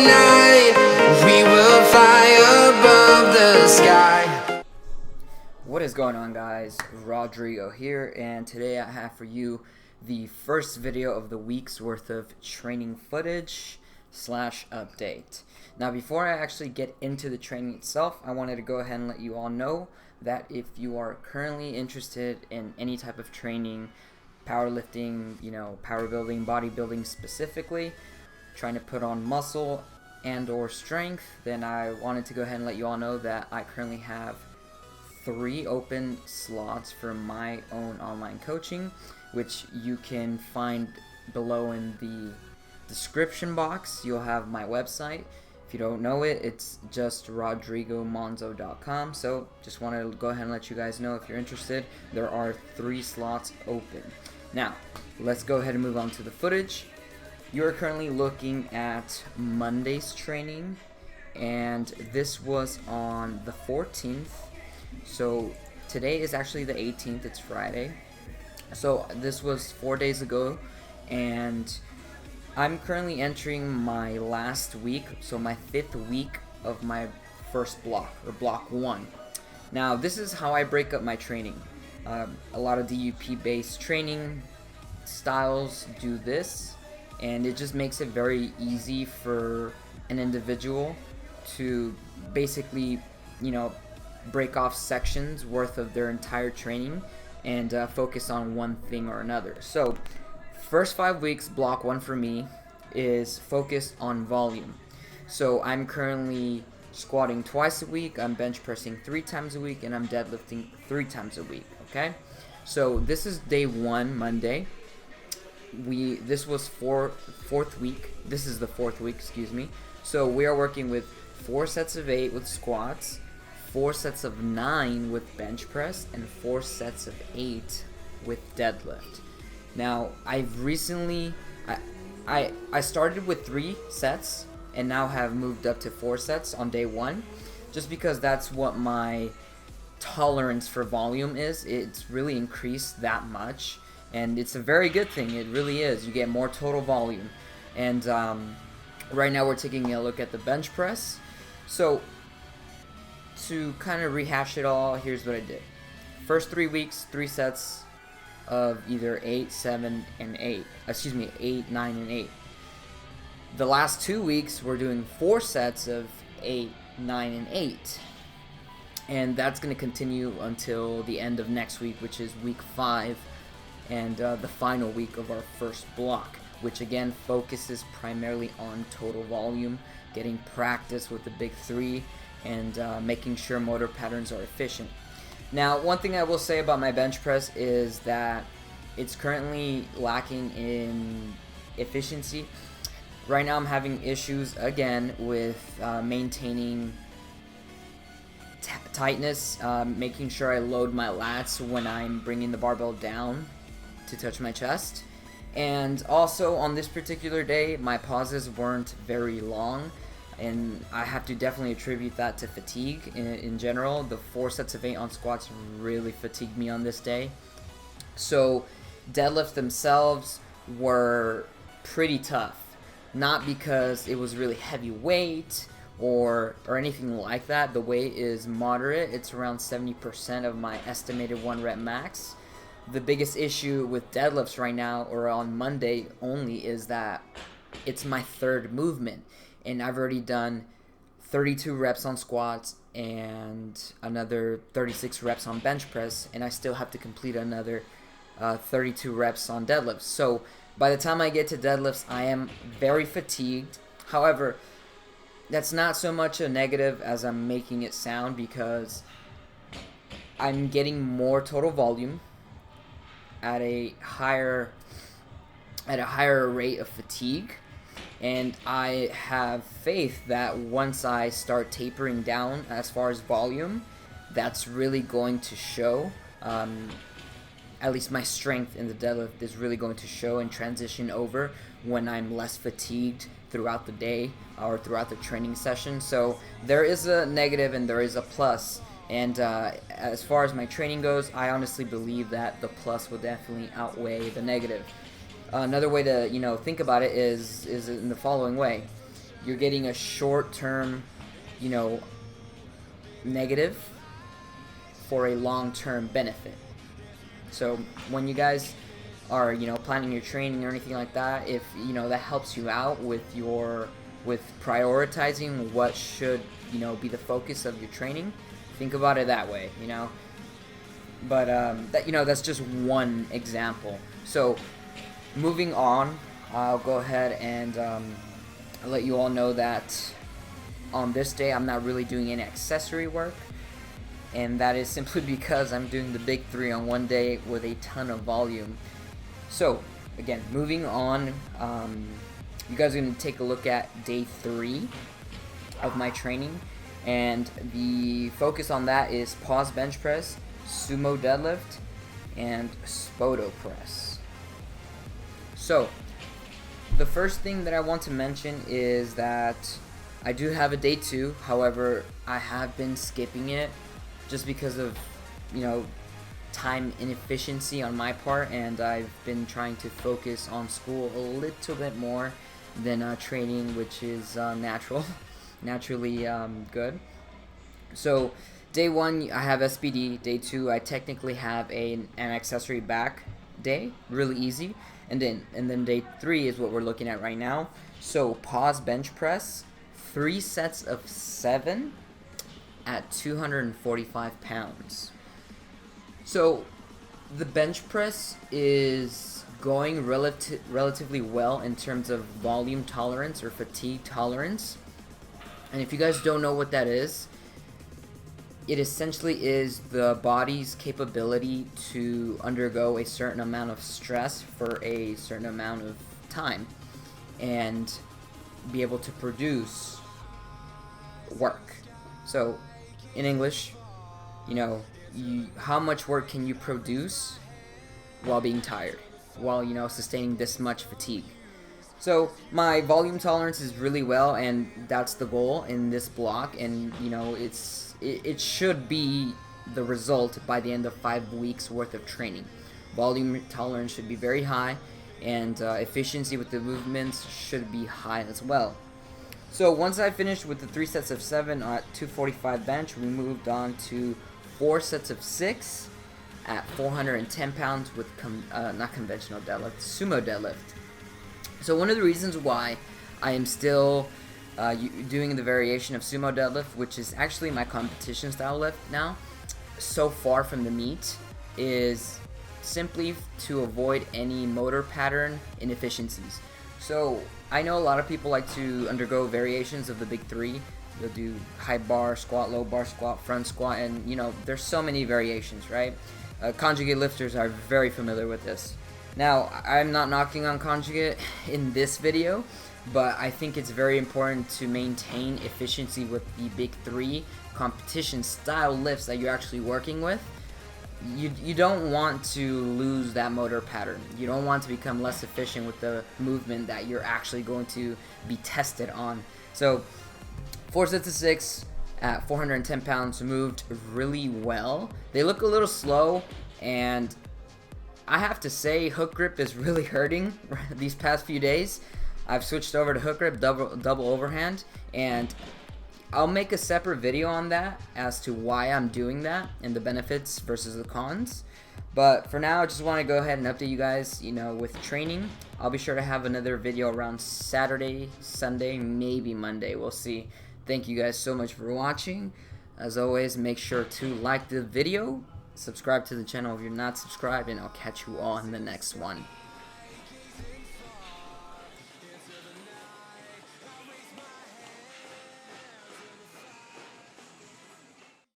night, we will fly above the sky. What is going on, guys? Rodrigo here, and today I have for you the first video of the week's worth of training footage slash update. Now, before I actually get into the training itself, I wanted to go ahead and let you all know that if you are currently interested in any type of training, powerlifting, power building, bodybuilding specifically, trying to put on muscle and or strength, then I wanted to go ahead and let you all know that I currently have 3 open slots for my own online coaching, which you can find below in the description box. You'll have my website. If you don't know it, it's just rodrigomanzo.com. So just wanted to go ahead and let you guys know, if you're interested, there are 3 slots open. Now, let's go ahead and move on to the footage. You are currently looking at Monday's training, and this was on the 14th. So today is actually the 18th, it's Friday. So this was 4 days ago, and I'm currently entering my last week, so my 5th week of my first block, or block 1. Now, this is how I break up my training. A lot of DUP based training styles do this, and it just makes it very easy for an individual to basically, break off sections worth of their entire training and focus on one thing or another. So first 5 weeks, block 1 for me is focused on volume. So I'm currently squatting twice a week, I'm bench pressing 3 times a week, and I'm deadlifting 3 times a week. Okay, so this is day 1, Monday. This was fourth week. This is the 4th week, excuse me. So we are working with 4 sets of 8 with squats, 4 sets of 9 with bench press, and 4 sets of 8 with deadlift. Now, I've recently I started with 3 sets and now have moved up to 4 sets on day 1, just because that's what my tolerance for volume is. It's really increased that much, and it's a very good thing. It really is. You get more total volume. And right now we're taking a look at the bench press. So to kind of rehash it all, here's what I did. First 3 weeks, 3 sets of either 8, 7, and 8. 8, 9, and 8. The last 2 weeks, we're doing 4 sets of 8, 9, and 8. And that's going to continue until the end of next week, which is week 5, and the final week of our first block, which again focuses primarily on total volume, getting practice with the big 3, and making sure motor patterns are efficient. Now, one thing I will say about my bench press is that it's currently lacking in efficiency. Right now I'm having issues again with maintaining tightness, making sure I load my lats when I'm bringing the barbell down to touch my chest. And also on this particular day, my pauses weren't very long, and I have to definitely attribute that to fatigue in general. The 4 sets of 8 on squats really fatigued me on this day. So deadlifts themselves were pretty tough, not because it was really heavy weight or anything like that. The weight is moderate. It's around 70% of my estimated 1 rep max. The biggest issue with deadlifts right now, or on Monday only, is that it's my 3rd movement, and I've already done 32 reps on squats and another 36 reps on bench press, and I still have to complete another 32 reps on deadlifts. So by the time I get to deadlifts, I am very fatigued. However, that's not so much a negative as I'm making it sound, because I'm getting more total volume at a higher rate of fatigue, and I have faith that once I start tapering down as far as volume, that's really going to show. At least my strength in the deadlift is really going to show and transition over when I'm less fatigued throughout the day or throughout the training session. So there is a negative and there is a plus. And as far as my training goes, I honestly believe that the plus will definitely outweigh the negative. Another way to think about it is in the following way. you're getting a short-term, you know, negative for a long-term benefit. So when you guys are, you know, planning your training or anything like that, if, you know, that helps you out with prioritizing what should, you know, be the focus of your training, think about it that way, you know. But that, you know, that's just one example. So moving on, I'll go ahead and let you all know that on this day I'm not really doing any accessory work, and that is simply because I'm doing the big three on one day with a ton of volume. So again, moving on, you guys are going to take a look at day 3 of my training, and the focus on that is pause bench press, sumo deadlift, and spoto press. So the first thing that I want to mention is that I do have a day 2, however I have been skipping it just because of, you know, time inefficiency on my part, and I've been trying to focus on school a little bit more than training, which is naturally good. So day 1 I have SPD, day 2 I technically have an accessory back day, really easy, and then day 3 is what we're looking at right now. So pause bench press, 3 sets of 7 at 245 pounds. So the bench press is going relatively well in terms of volume tolerance or fatigue tolerance. And if you guys don't know what that is, it essentially is the body's capability to undergo a certain amount of stress for a certain amount of time and be able to produce work. So in English, you know, how much work can you produce while being tired, while, you know, sustaining this much fatigue. So my volume tolerance is really well, and that's the goal in this block, and, you know, it should be the result by the end of 5 weeks worth of training. Volume tolerance should be very high, and efficiency with the movements should be high as well. So once I finished with the 3 sets of 7 at 245 bench, we moved on to 4 sets of 6 at 410 pounds with not conventional deadlift, sumo deadlift. So one of the reasons why I am still doing the variation of sumo deadlift, which is actually my competition style lift now, so far from the meet, is simply to avoid any motor pattern inefficiencies. So I know a lot of people like to undergo variations of the big 3. They'll do high bar squat, low bar squat, front squat, and, you know, there's so many variations, right? Conjugate lifters are very familiar with this. Now, I'm not knocking on conjugate in this video, but I think it's very important to maintain efficiency with the big 3 competition style lifts that you're actually working with. You don't want to lose that motor pattern. You don't want to become less efficient with the movement that you're actually going to be tested on. So 4 sets of 6 at 410 pounds moved really well. They look a little slow, and I have to say hook grip is really hurting these past few days. I've switched over to hook grip, double overhand, and I'll make a separate video on that as to why I'm doing that and the benefits versus the cons. But for now, I just want to go ahead and update you guys, you know, with training. I'll be sure to have another video around Saturday, Sunday, maybe Monday. We'll see. Thank you guys so much for watching. As always, make sure to like the video, subscribe to the channel if you're not subscribed, and I'll catch you all in the next one.